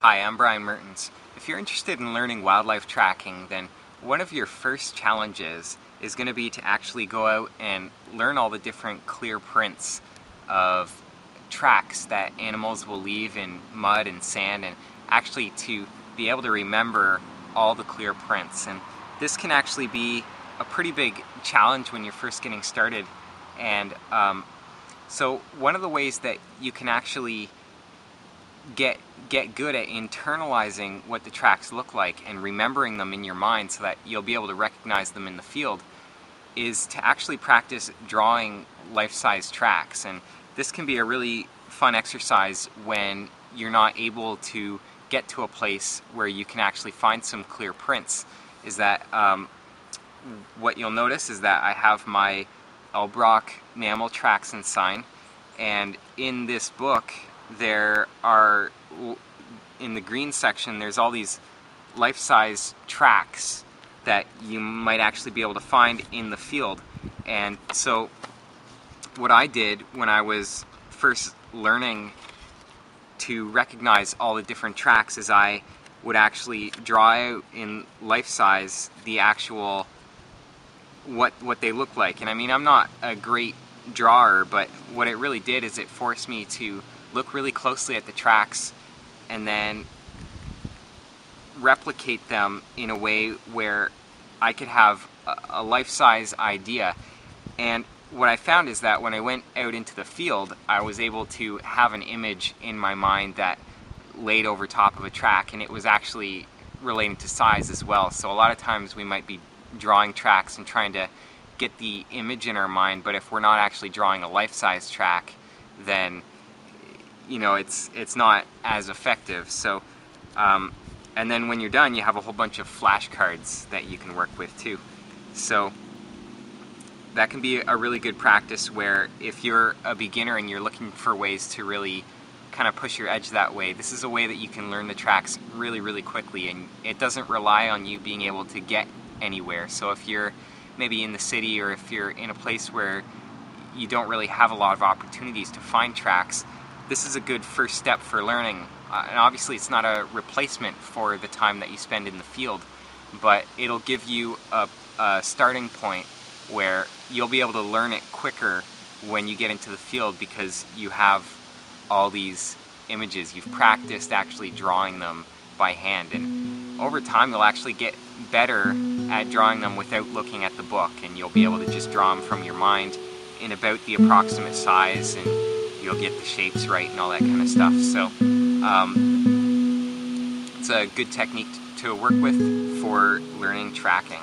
Hi, I'm Brian Mertins. If you're interested in learning wildlife tracking, then one of your first challenges is going to be to actually go out and learn all the different clear prints of tracks that animals will leave in mud and sand, and actually to be able to remember all the clear prints. And this can actually be a pretty big challenge when you're first getting started. And so one of the ways that you can actually get good at internalizing what the tracks look like and remembering them in your mind so that you'll be able to recognize them in the field is to actually practice drawing life-size tracks. And this can be a really fun exercise when you're not able to get to a place where you can actually find some clear prints. Is that what you'll notice is that I have my Elbroch mammal tracks and sign, and in this book there are, in the green section, there's all these life-size tracks that you might actually be able to find in the field. And so what I did when I was first learning to recognize all the different tracks is I would actually draw out in life-size the actual what they look like. And I mean, I'm not a great drawer, but what it really did is it forced me to look really closely at the tracks and then replicate them in a way where I could have a life-size idea. And what I found is that when I went out into the field, I was able to have an image in my mind that laid over top of a track, and it was actually relating to size as well. So a lot of times we might be drawing tracks and trying to get the image in our mind, but if we're not actually drawing a life-size track, then it's not as effective. So and then when you're done, you have a whole bunch of flashcards that you can work with too. So that can be a really good practice, where if you're a beginner and you're looking for ways to really kind of push your edge that way, this is a way that you can learn the tracks really quickly, and it doesn't rely on you being able to get anywhere. So if you're maybe in the city, or if you're in a place where you don't really have a lot of opportunities to find tracks, this is a good first step for learning. And obviously it's not a replacement for the time that you spend in the field, but it'll give you a starting point where you'll be able to learn it quicker when you get into the field, because you have all these images. You've practiced actually drawing them by hand, and over time you'll actually get better at drawing them without looking at the book, and you'll be able to just draw them from your mind in about the approximate size, and you'll get the shapes right and all that kind of stuff. So it's a good technique to work with for learning tracking.